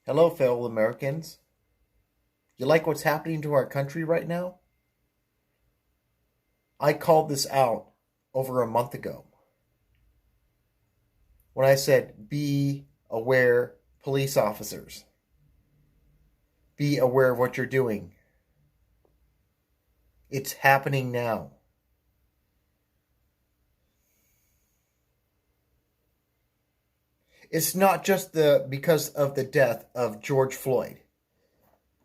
Hello, fellow Americans. You like what's happening to our country right now? I called this out over a month ago when I said, be aware, police officers. Be aware of what you're doing. It's happening now. It's not just because of the death of George Floyd.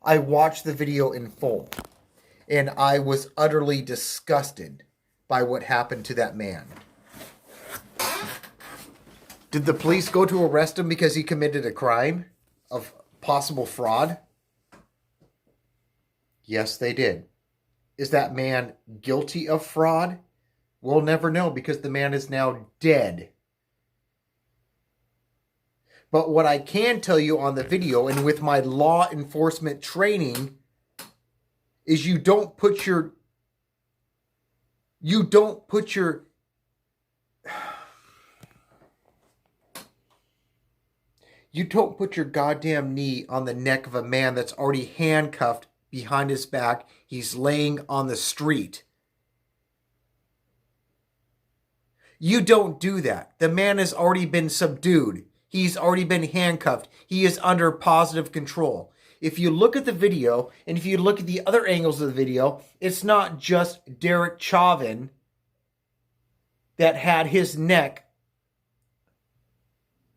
I watched the video in full and I was utterly disgusted by what happened to that man. Did the police go to arrest him because he committed a crime of possible fraud? Yes, they did. Is that man guilty of fraud? We'll never know because the man is now dead. But what I can tell you on the video and with my law enforcement training is you don't put your goddamn knee on the neck of a man that's already handcuffed behind his back. He's laying on the street. You don't do that. The man has already been subdued. He's already been handcuffed. He is under positive control. If you look at the video, and if you look at the other angles of the video, it's not just Derek Chauvin that had his neck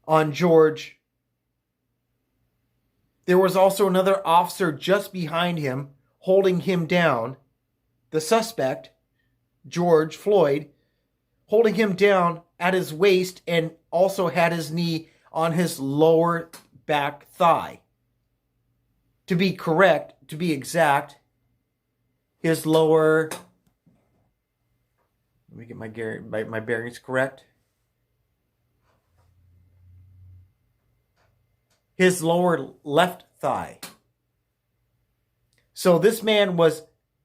on George. There was also another officer just behind him, holding him down. The suspect, George Floyd, holding him down at his waist and also had his knee on his lower back thigh. To be exact, his lower, let me get my bearings correct. His lower left thigh. So this man was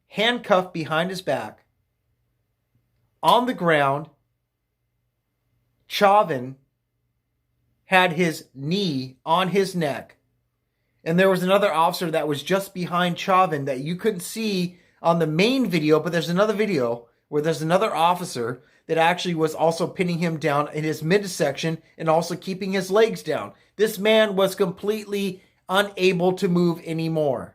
handcuffed behind his back, on the ground. Chauvin had his knee on his neck. And there was another officer that was just behind Chauvin that you couldn't see on the main video, but there's another video where there's another officer that actually was also pinning him down in his midsection and also keeping his legs down. This man was completely unable to move anymore.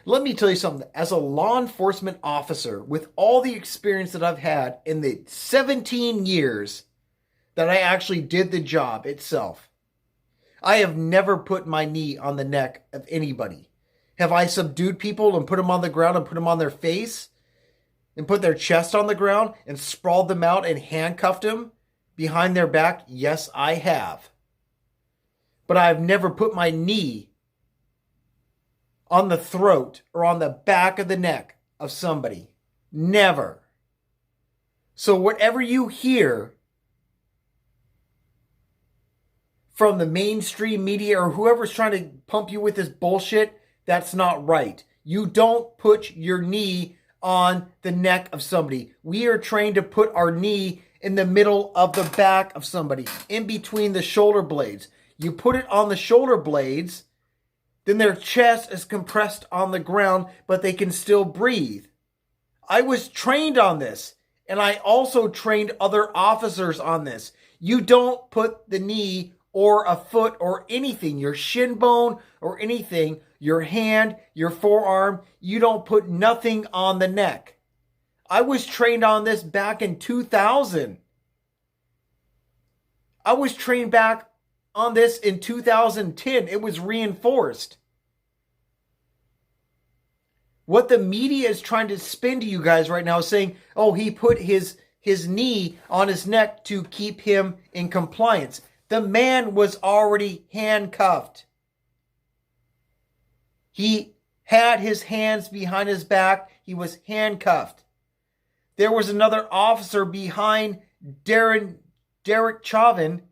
Let me tell you something. As a law enforcement officer, with all the experience that I've had in the 17 years that I actually did the job itself, I have never put my knee on the neck of anybody. Have I subdued people and put them on the ground and put them on their face and put their chest on the ground and sprawled them out and handcuffed them behind their back? Yes, I have. But I've never put my knee on the throat or on the back of the neck of somebody. Never. So whatever you hear from the mainstream media or whoever's trying to pump you with this bullshit, that's not right. You don't put your knee on the neck of somebody. We are trained to put our knee in the middle of the back of somebody, in between the shoulder blades. You put it on the shoulder blades, then their chest is compressed on the ground, but they can still breathe. I was trained on this, and I also trained other officers on this. You don't put the knee or a foot or anything, your shin bone or anything, your hand, your forearm, you don't put nothing on the neck. I was trained on this back in 2000. I was trained back on this in 2010. It was reinforced. What the media is trying to spin to you guys right now is saying, oh, he put his knee on his neck to keep him in compliance. The man was already handcuffed. He had his hands behind his back. He was handcuffed. There was another officer behind Derek Chauvin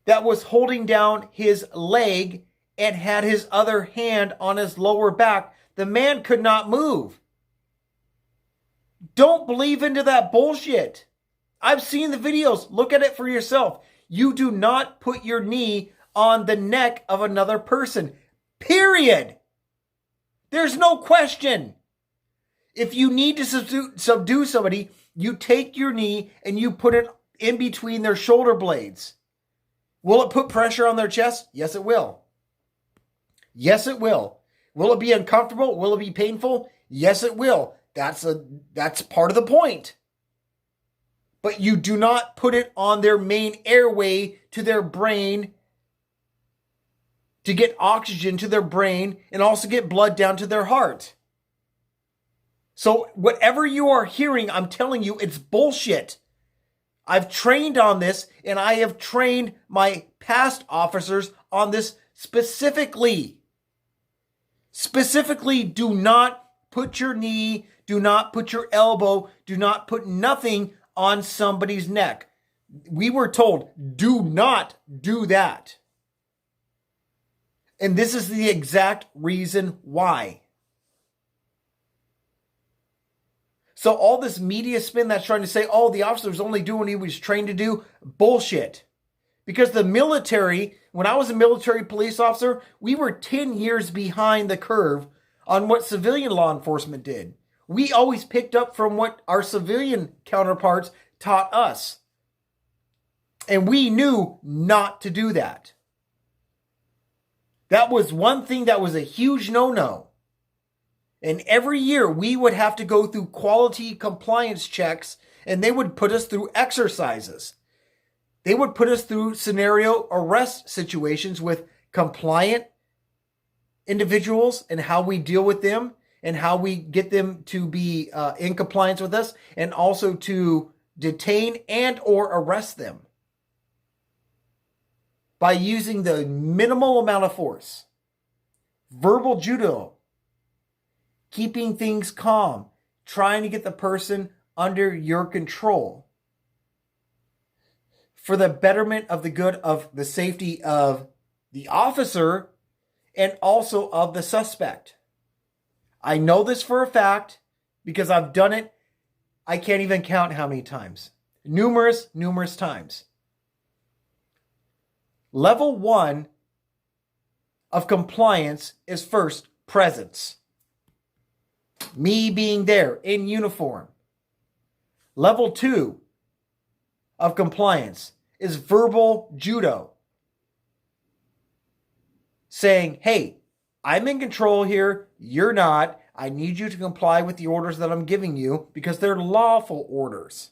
that was holding down his leg and had his other hand on his lower back. The man could not move. Don't believe into that bullshit. I've seen the videos. Look at it for yourself. You do not put your knee on the neck of another person. Period. There's no question. If you need to subdue somebody, you take your knee and you put it in between their shoulder blades. Will it put pressure on their chest? Yes, it will. Yes, it will. Will it be uncomfortable? Will it be painful? Yes, it will. That's part of the point. But you do not put it on their main airway to their brain to get oxygen to their brain and also get blood down to their heart. So whatever you are hearing, I'm telling you, it's bullshit. I've trained on this, and I have trained my past officers on this specifically. Specifically, do not put your knee, do not put your elbow, do not put nothing on somebody's neck. We were told, do not do that. And this is the exact reason why. So all this media spin that's trying to say, oh, the officer was only doing what he was trained to do, bullshit. Because the military, when I was a military police officer, we were 10 years behind the curve on what civilian law enforcement did. We always picked up from what our civilian counterparts taught us. And we knew not to do that. That was one thing that was a huge no-no. And every year we would have to go through quality compliance checks, and they would put us through exercises. They would put us through scenario arrest situations with compliant individuals and how we deal with them and how we get them to be in compliance with us, and also to detain and or arrest them by using the minimal amount of force. Verbal judo. Keeping things calm. Trying to get the person under your control. For the betterment of the good of the safety of the officer and also of the suspect. I know this for a fact because I've done it. I can't even count how many times. Numerous times. Level 1 of compliance is first presence. Me being there in uniform. Level 2 of compliance is verbal judo. Saying, hey, I'm in control here, you're not. I need you to comply with the orders that I'm giving you because they're lawful orders.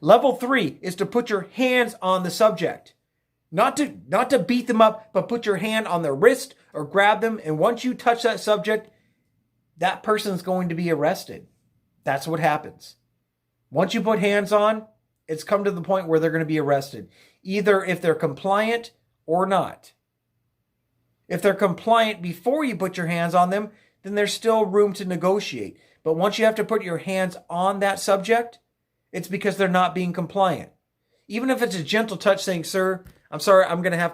Level 3 is to put your hands on the subject. Not to beat them up, but put your hand on their wrist or grab them. And once you touch that subject, that person's going to be arrested. That's what happens. Once you put hands on, it's come to the point where they're going to be arrested. Either if they're compliant or not. If they're compliant before you put your hands on them, then there's still room to negotiate. But once you have to put your hands on that subject, it's because they're not being compliant. Even if it's a gentle touch saying, sir, I'm sorry, I'm going to have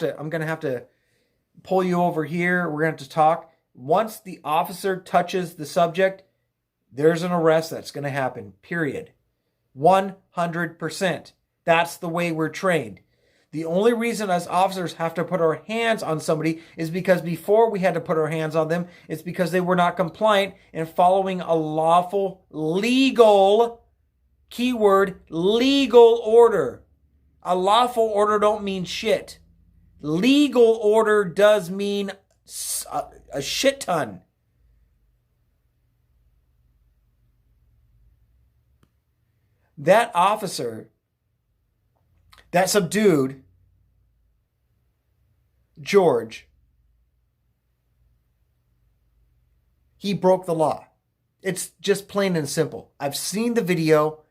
to pull you over here. We're going to have to talk. Once the officer touches the subject, there's an arrest that's going to happen, period. 100%. That's the way we're trained. The only reason us officers have to put our hands on somebody is because before we had to put our hands on them, it's because they were not compliant and following a lawful, legal, keyword, legal order. A lawful order don't mean shit. Legal order does mean a shit ton. That officer that subdued George, he broke the law. It's just plain and simple. I've seen the video.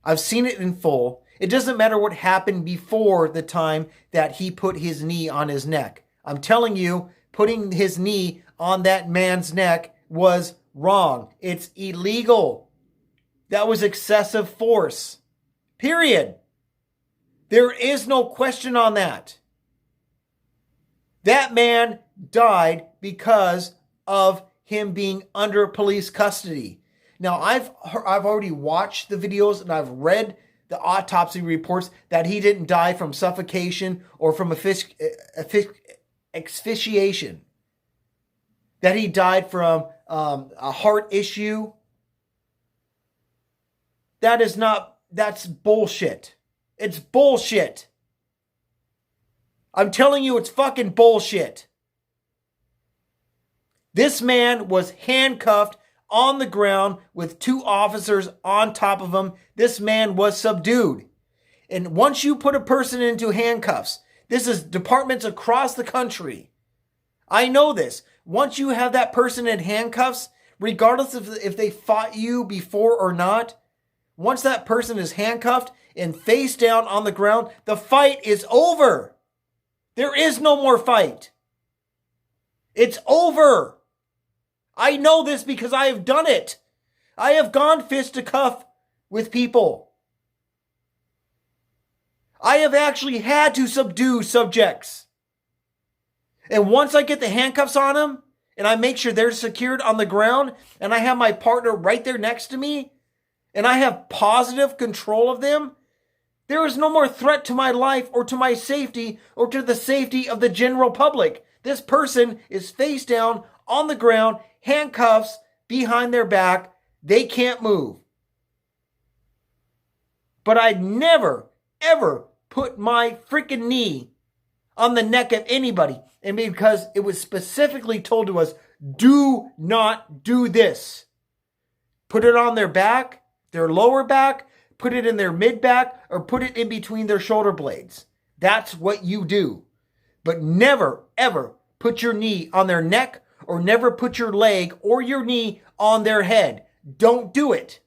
I've seen it in full. It doesn't matter what happened before the time that he put his knee on his neck. I'm telling you, putting his knee on that man's neck was wrong. It's illegal. That was excessive force. Period. There is no question on that. That man died because of him being under police custody. Now, I've already watched the videos and I've read the autopsy reports that he didn't die from suffocation or from asphyxiation. That he died from a heart issue. That's bullshit. It's bullshit. I'm telling you, it's fucking bullshit. This man was handcuffed on the ground with 2 officers on top of him. This man was subdued. And once you put a person into handcuffs, this is departments across the country. I know this. Once you have that person in handcuffs, regardless of if they fought you before or not, once that person is handcuffed and face down on the ground, the fight is over. There is no more fight. It's over. I know this because I have done it. I have gone fist to cuff with people. I have actually had to subdue subjects. And once I get the handcuffs on them, and I make sure they're secured on the ground, and I have my partner right there next to me, and I have positive control of them, there is no more threat to my life or to my safety or to the safety of the general public. This person is face down on the ground, handcuffs behind their back. They can't move. But I'd never, ever put my freaking knee on the neck of anybody. And because it was specifically told to us, do not do this. Put it on their back, their lower back, put it in their mid back, or put it in between their shoulder blades. That's what you do. But never, ever put your knee on their neck, or never put your leg or your knee on their head. Don't do it.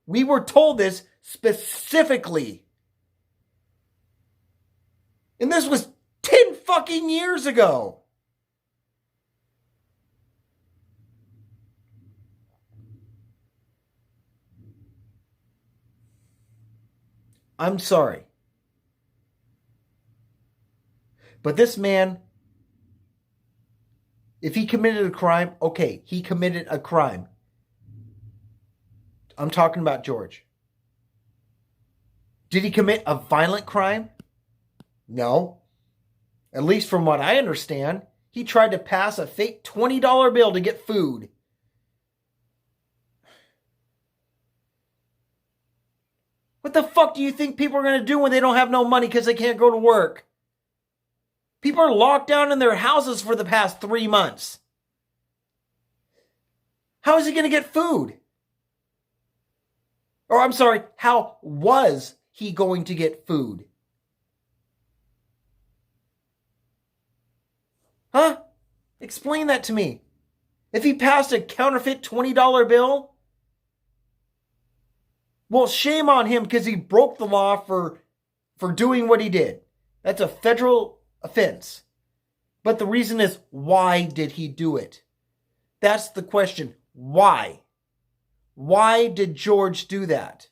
We were told this specifically. And this was 10 fucking years ago. I'm sorry. But this man, if he committed a crime, okay, he committed a crime. I'm talking about George. Did he commit a violent crime? No. At least from what I understand, he tried to pass a fake $20 bill to get food. What the fuck do you think people are going to do when they don't have no money because they can't go to work? People are locked down in their houses for the past 3 months. How is he going to get food? Or I'm sorry, how was he going to get food? Huh? Explain that to me. If he passed a counterfeit $20 bill, well, shame on him because he broke the law for doing what he did. That's a federal offense. But the reason is, why did he do it? That's the question. Why? Why did George do that?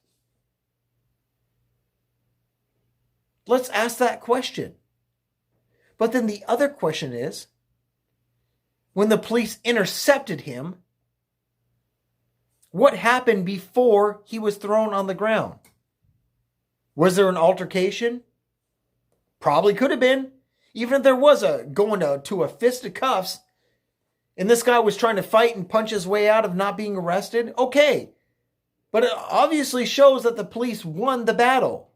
Let's ask that question. But then the other question is, when the police intercepted him, what happened before he was thrown on the ground? Was there an altercation? Probably could have been. Even if there was going to a fist of cuffs, and this guy was trying to fight and punch his way out of not being arrested, okay. But it obviously shows that the police won the battle.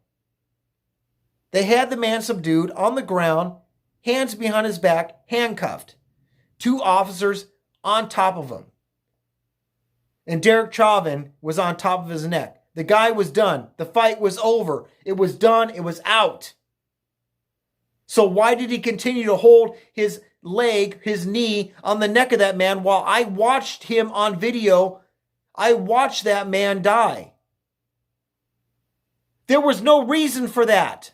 They had the man subdued on the ground, hands behind his back, handcuffed. 2 officers on top of him. And Derek Chauvin was on top of his neck. The guy was done. The fight was over. It was done. It was out. So why did he continue to hold his leg, his knee on the neck of that man while I watched him on video? I watched that man die. There was no reason for that.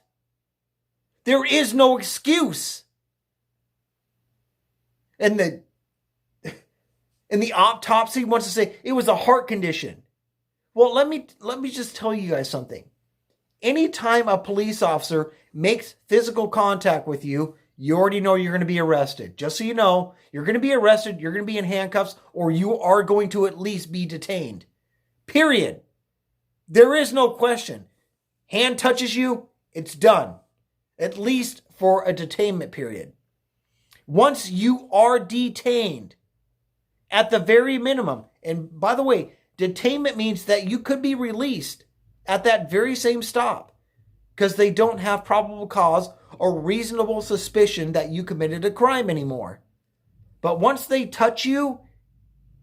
There is no excuse. And the autopsy wants to say it was a heart condition. Well, let me just tell you guys something. Anytime a police officer makes physical contact with you, you already know you're going to be arrested. Just so you know, you're going to be arrested, you're going to be in handcuffs, or you are going to at least be detained. Period. There is no question. Hand touches you, it's done. At least for a detainment period. Once you are detained, at the very minimum, and by the way, detainment means that you could be released at that very same stop because they don't have probable cause or reasonable suspicion that you committed a crime anymore. But once they touch you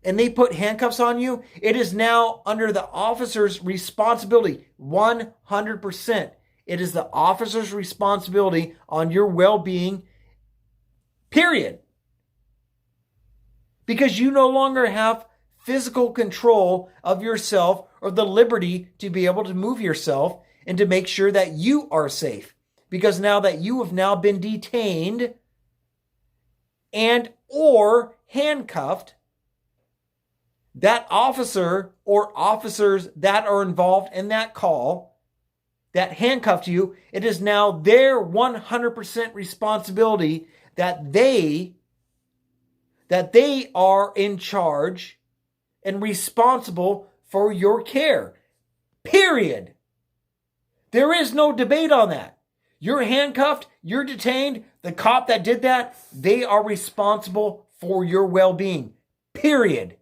and they put handcuffs on you, it is now under the officer's responsibility, 100%. It is the officer's responsibility on your well-being, period. Because you no longer have physical control of yourself or the liberty to be able to move yourself and to make sure that you are safe. Because now that you have now been detained and or handcuffed, that officer or officers that are involved in that call that handcuffed you, it is now their 100% responsibility that they are in charge and responsible for your care. Period. There is no debate on that. You're handcuffed, you're detained, the cop that did that, they are responsible for your well-being. Period.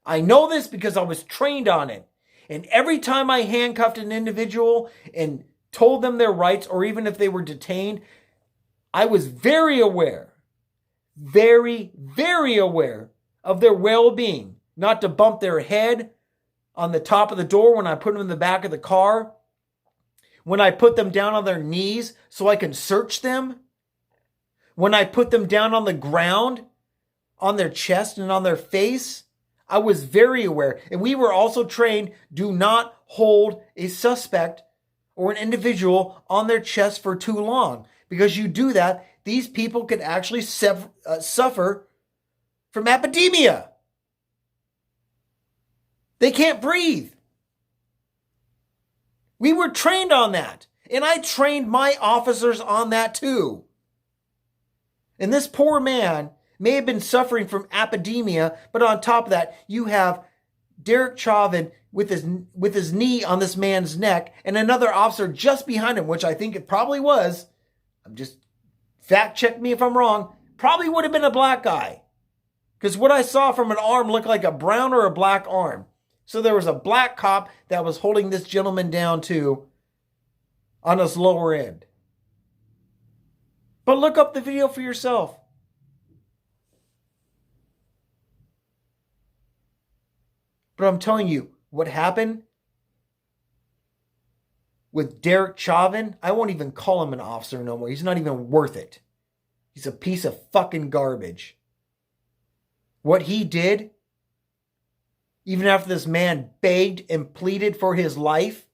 I know this because I was trained on it. And every time I handcuffed an individual and told them their rights, or even if they were detained, I was very aware, very, very aware of their well-being. Not to bump their head on the top of the door when I put them in the back of the car. When I put them down on their knees so I can search them. When I put them down on the ground, on their chest and on their face. I was very aware. And we were also trained, do not hold a suspect or an individual on their chest for too long. Because you do that, these people could actually suffer from apidemia. They can't breathe. We were trained on that. And I trained my officers on that too. And this poor man may have been suffering from apidemia, but on top of that, you have Derek Chauvin with his knee on this man's neck and another officer just behind him, which I think it probably was. I'm just fact check me if I'm wrong. Probably would have been a black guy. Because what I saw from an arm looked like a brown or a black arm. So there was a black cop that was holding this gentleman down too on his lower end. But look up the video for yourself. But I'm telling you, what happened with Derek Chauvin, I won't even call him an officer no more. He's not even worth it. He's a piece of fucking garbage. What he did, even after this man begged and pleaded for his life,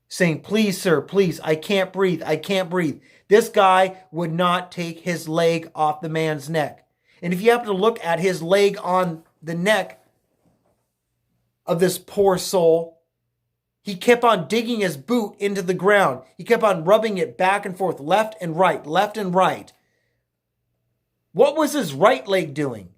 saying, please, sir, please, I can't breathe, I can't breathe. This guy would not take his leg off the man's neck. And if you happen to look at his leg on the neck of this poor soul, he kept on digging his boot into the ground. He kept on rubbing it back and forth, left and right, left and right. What was his right leg doing?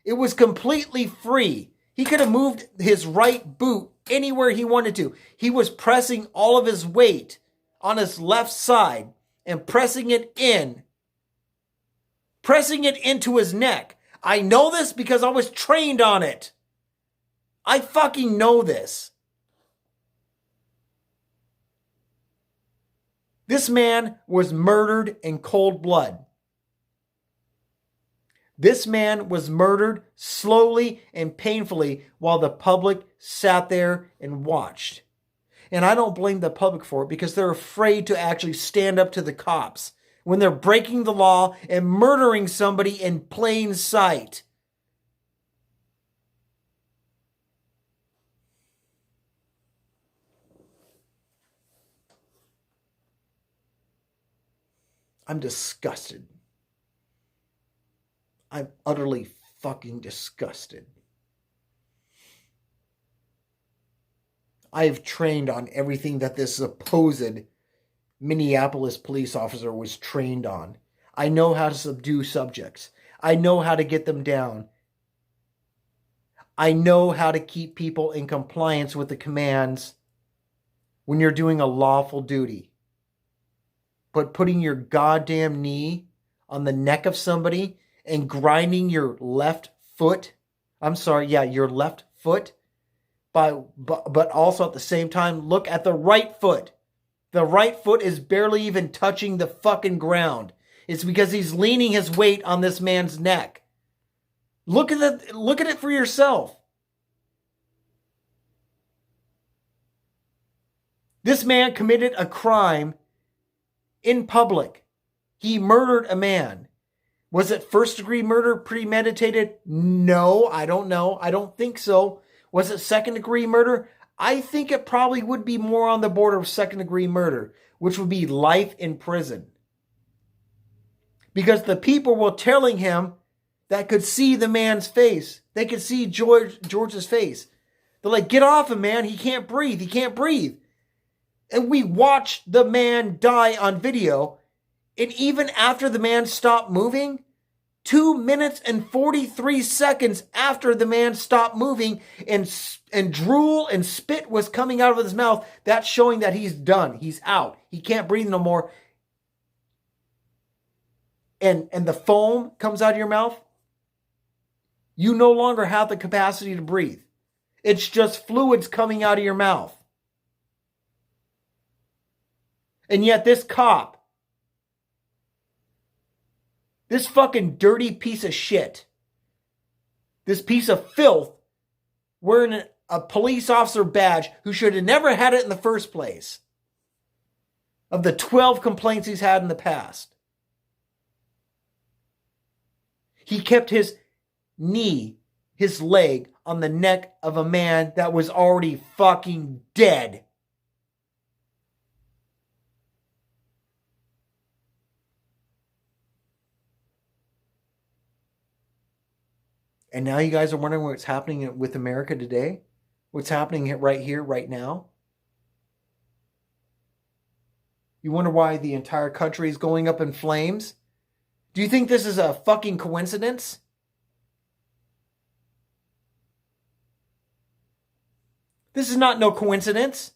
It was completely free. He could have moved his right boot anywhere he wanted to. He was pressing all of his weight on his left side and pressing it into his neck. I know this because I was trained on it. I fucking know this. This man was murdered in cold blood. This man was murdered slowly and painfully while the public sat there and watched. And I don't blame the public for it because they're afraid to actually stand up to the cops when they're breaking the law and murdering somebody in plain sight. I'm disgusted. I'm utterly fucking disgusted. I have trained on everything that this supposed Minneapolis police officer was trained on. I know how to subdue subjects. I know how to get them down. I know how to keep people in compliance with the commands when you're doing a lawful duty. But putting your goddamn knee on the neck of somebody and grinding your left foot, your left foot, but also at the same time, look at the right foot. The right foot is barely even touching the fucking ground. It's because he's leaning his weight on this man's neck. Look at it for yourself. This man committed a crime in public. He murdered a man. Was it first-degree murder, premeditated? No, I don't know. I don't think so. Was it second-degree murder? I think it probably would be more on the border of second-degree murder, which would be life in prison. Because the people were telling him that could see the man's face. They could see George's face. They're like, get off him, man. He can't breathe. He can't breathe. And we watched the man die on video. And even after the man stopped moving, 2 minutes and 43 seconds after the man stopped moving and drool and spit was coming out of his mouth, that's showing that he's done. He's out. He can't breathe no more. And the foam comes out of your mouth. You no longer have the capacity to breathe. It's just fluids coming out of your mouth. And yet this cop, this fucking dirty piece of shit, this piece of filth, wearing a police officer badge who should have never had it in the first place, of the 12 complaints he's had in the past. He kept his knee, his leg, on the neck of a man that was already fucking dead. And now you guys are wondering what's happening with America today? What's happening right here, right now? You wonder why the entire country is going up in flames? Do you think this is a fucking coincidence? This is not no coincidence.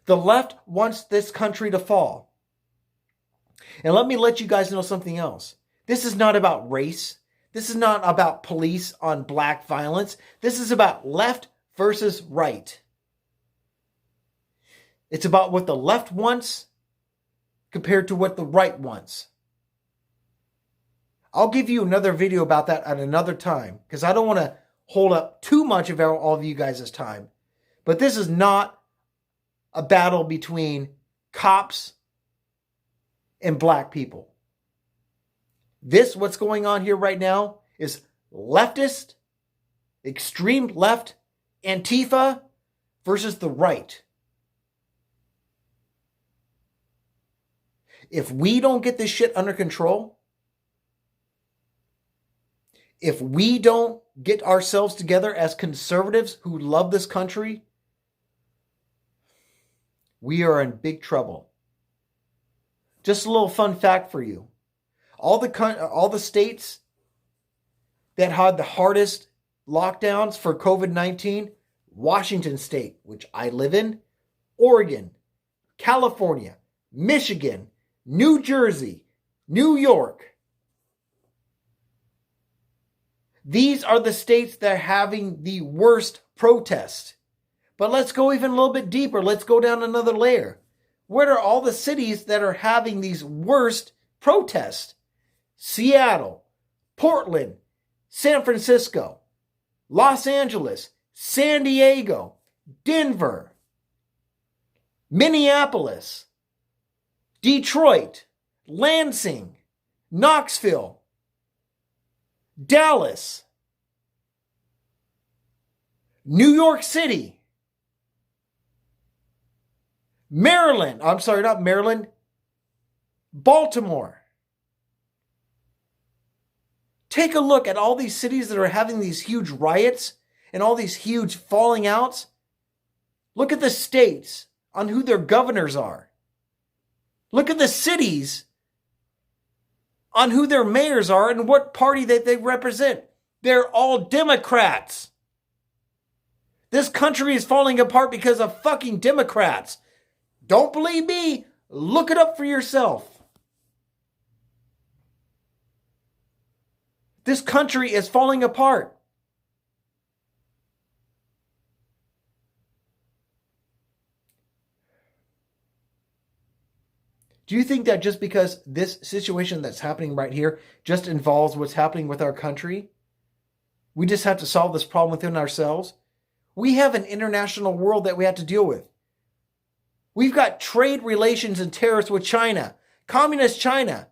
The left wants this country to fall. And let me let you guys know something else. This is not about race. This is not about police on black violence. This is about left versus right. It's about what the left wants compared to what the right wants. I'll give you another video about that at another time because I don't want to hold up too much of all of you guys' time. But this is not a battle between cops and black people. What's going on here right now is leftist, extreme left, Antifa versus the right. If we don't get this shit under control, if we don't get ourselves together as conservatives who love this country, we are in big trouble. Just a little fun fact for you. All the states that had the hardest lockdowns for COVID-19, Washington State, which I live in, Oregon, California, Michigan, New Jersey, New York. These are the states that are having the worst protest. But let's go even a little bit deeper. Let's go down another layer. What are all the cities that are having these worst protests? Seattle, Portland, San Francisco, Los Angeles, San Diego, Denver, Minneapolis, Detroit, Lansing, Knoxville, Dallas, New York City, Baltimore. Take a look at all these cities that are having these huge riots and all these huge falling outs. Look at the states on who their governors are. Look at the cities on who their mayors are and what party that they represent. They're all Democrats. This country is falling apart because of fucking Democrats. Don't believe me? Look it up for yourself. This country is falling apart. Do you think that just because this situation that's happening right here just involves what's happening with our country, we just have to solve this problem within ourselves? We have an international world that we have to deal with. We've got trade relations and tariffs with China, communist China.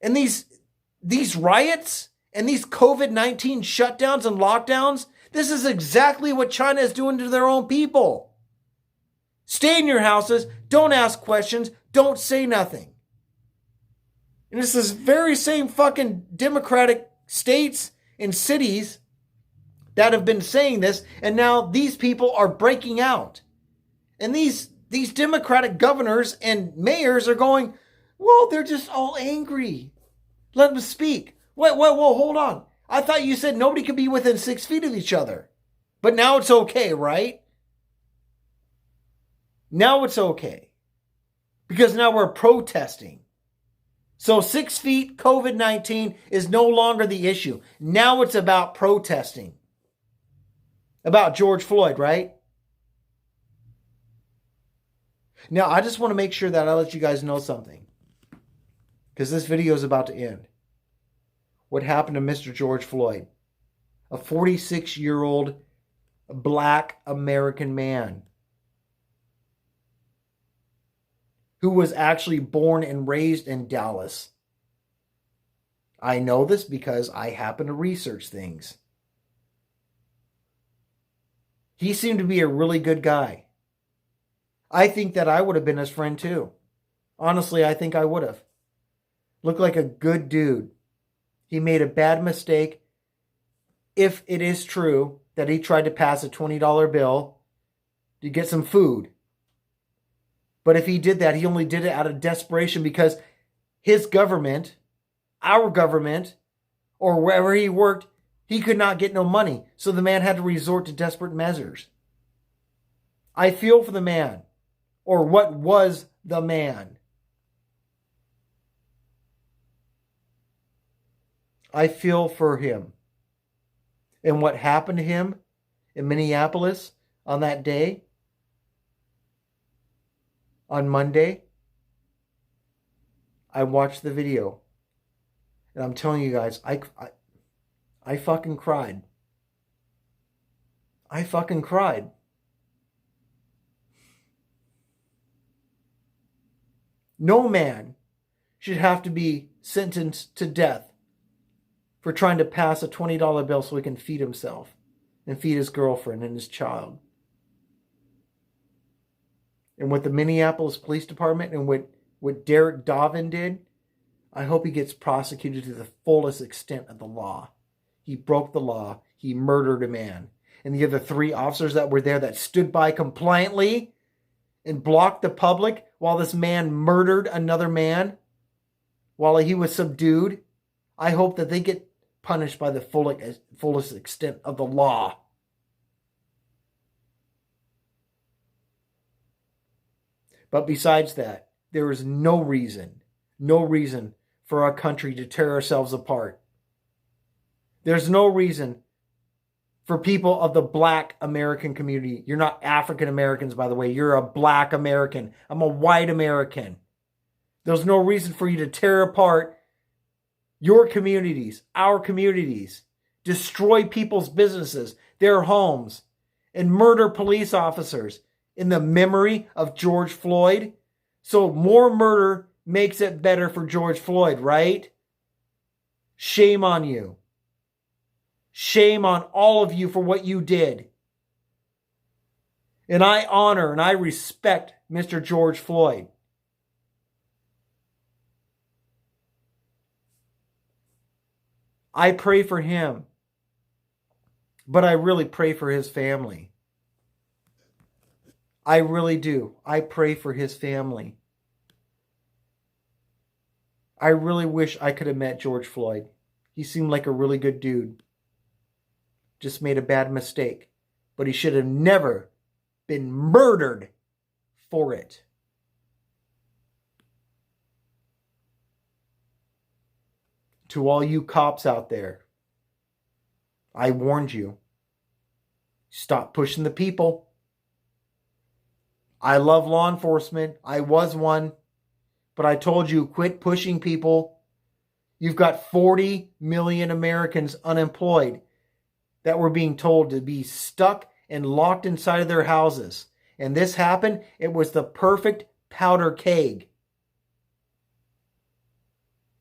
And these riots and these COVID-19 shutdowns and lockdowns, this is exactly what China is doing to their own people. Stay in your houses, don't ask questions, don't say nothing. And it's this very same fucking democratic states and cities that have been saying this, and now these people are breaking out. And these democratic governors and mayors are going, well, they're just all angry. Let them speak. Wait, hold on. I thought you said nobody could be within 6 feet of each other. But now it's okay, right? Now it's okay. Because now we're protesting. So 6 feet, COVID-19 is no longer the issue. Now it's about protesting. About George Floyd, right? Now, I just want to make sure that I let you guys know something. Because this video is about to end. What happened to Mr. George Floyd? A 46-year-old black American man who was actually born and raised in Dallas. I know this because I happen to research things. He seemed to be a really good guy. I think that I would have been his friend too. Honestly, I think I would have. Looked like a good dude. He made a bad mistake. If it is true that he tried to pass a $20 bill to get some food. But if he did that, he only did it out of desperation because his government, our government, or wherever he worked, he could not get no money. So the man had to resort to desperate measures. I feel for the man, or what was the man. I feel for him. And what happened to him in Minneapolis on that day, on Monday, I watched the video. And I'm telling you guys, I fucking cried. I fucking cried. No man should have to be sentenced to death for trying to pass a $20 bill so he can feed himself and feed his girlfriend and his child. And what the Minneapolis Police Department and what Derek Chauvin did, I hope he gets prosecuted to the fullest extent of the law. He broke the law. He murdered a man. And the other 3 officers that were there that stood by compliantly and blocked the public while this man murdered another man while he was subdued, I hope that they get punished by the fullest extent of the law. But besides that, there is no reason for our country to tear ourselves apart. There's no reason for people of the black American community. You're not African Americans, by the way. You're a black American. I'm a white American. There's no reason for you to tear apart your communities, our communities, destroy people's businesses, their homes, and murder police officers in the memory of George Floyd. So more murder makes it better for George Floyd, right? Shame on you. Shame on all of you for what you did. And I honor and I respect Mr. George Floyd. I pray for him. But I really pray for his family. I really do. I pray for his family. I really wish I could have met George Floyd. He seemed like a really good dude. Just made a bad mistake. But he should have never been murdered for it. To all you cops out there, I warned you. Stop pushing the people. I love law enforcement. I was one. But I told you, quit pushing people. You've got 40 million Americans unemployed that were being told to be stuck and locked inside of their houses. And this happened. It was the perfect powder keg.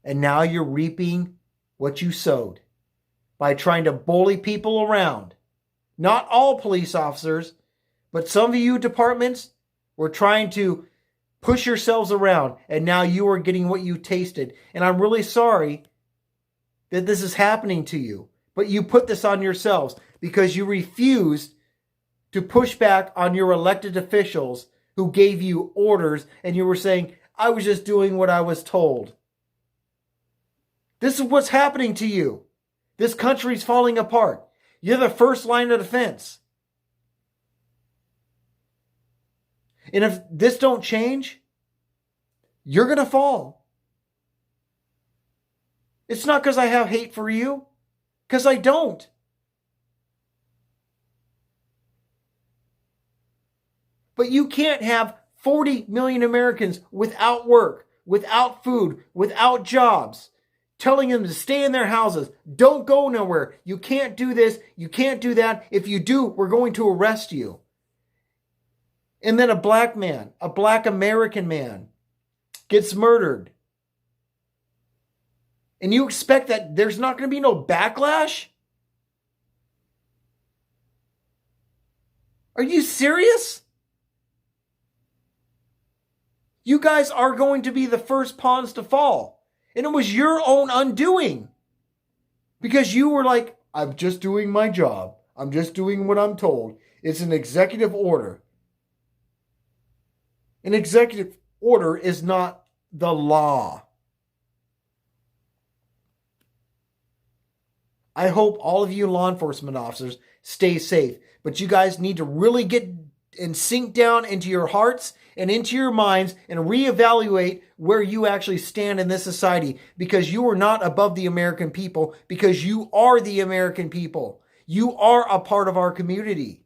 And now you're reaping what you sowed by trying to bully people around. Not all police officers, but some of you departments were trying to push yourselves around, and now you are getting what you tasted. And I'm really sorry that this is happening to you, but you put this on yourselves because you refused to push back on your elected officials who gave you orders, and you were saying, I was just doing what I was told. This is what's happening to you. This country's falling apart. You're the first line of defense. And if this don't change, you're going to fall. It's not because I have hate for you, because I don't. But you can't have 40 million Americans without work, without food, without jobs, telling them to stay in their houses. Don't go nowhere. You can't do this. You can't do that. If you do, we're going to arrest you. And then a black man, a black American man, gets murdered. And you expect that there's not going to be no backlash? Are you serious? You guys are going to be the first pawns to fall. And it was your own undoing. Because you were like, I'm just doing my job. I'm just doing what I'm told. It's an executive order. An executive order is not the law. I hope all of you law enforcement officers stay safe. But you guys need to really get and sink down into your hearts and into your minds and reevaluate where you actually stand in this society, because you are not above the American people, because you are the American people. You are a part of our community.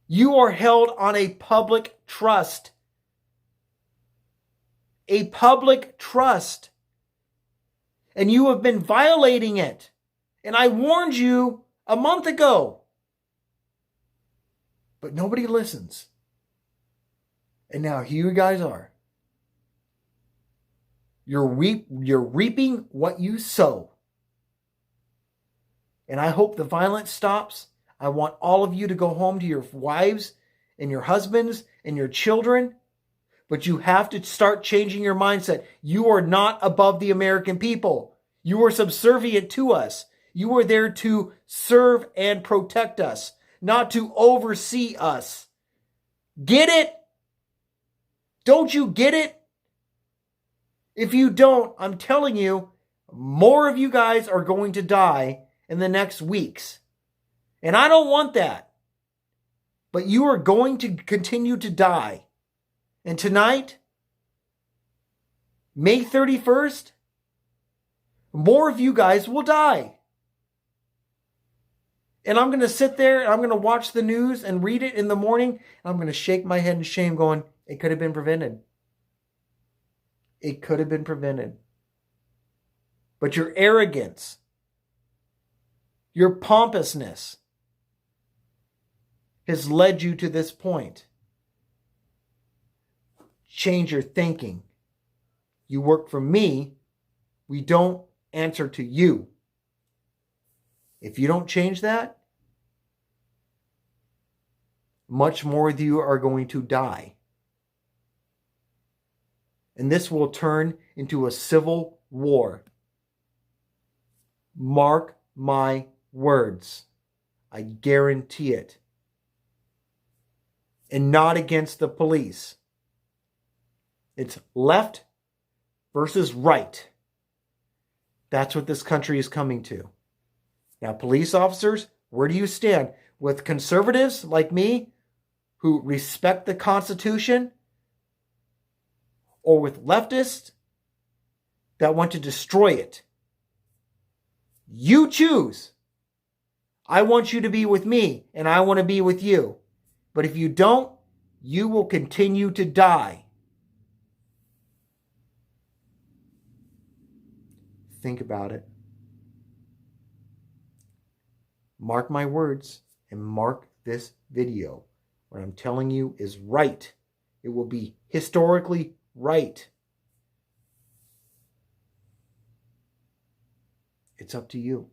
You are held on a public trust. A public trust. And you have been violating it. And I warned you a month ago. But nobody listens. And now here you guys are. You're reaping what you sow. And I hope the violence stops. I want all of you to go home to your wives and your husbands and your children. But you have to start changing your mindset. You are not above the American people. You are subservient to us. You are there to serve and protect us, not to oversee us. Get it? Don't you get it? If you don't, I'm telling you, more of you guys are going to die in the next weeks. And I don't want that. But you are going to continue to die. And tonight, May 31st, more of you guys will die. And I'm going to sit there and I'm going to watch the news and read it in the morning. And I'm going to shake my head in shame going, it could have been prevented. It could have been prevented. But your arrogance, your pompousness has led you to this point. Change your thinking. You work for me. We don't answer to you. If you don't change that, much more of you are going to die. And this will turn into a civil war. Mark my words. I guarantee it. And not against the police. It's left versus right. That's what this country is coming to. Now, police officers, where do you stand? With conservatives like me who respect the Constitution, or with leftists that want to destroy it? You choose. I want you to be with me, and I want to be with you. But if you don't, you will continue to die. Think about it. Mark my words and mark this video. What I'm telling you is right. It will be historically right. It's up to you.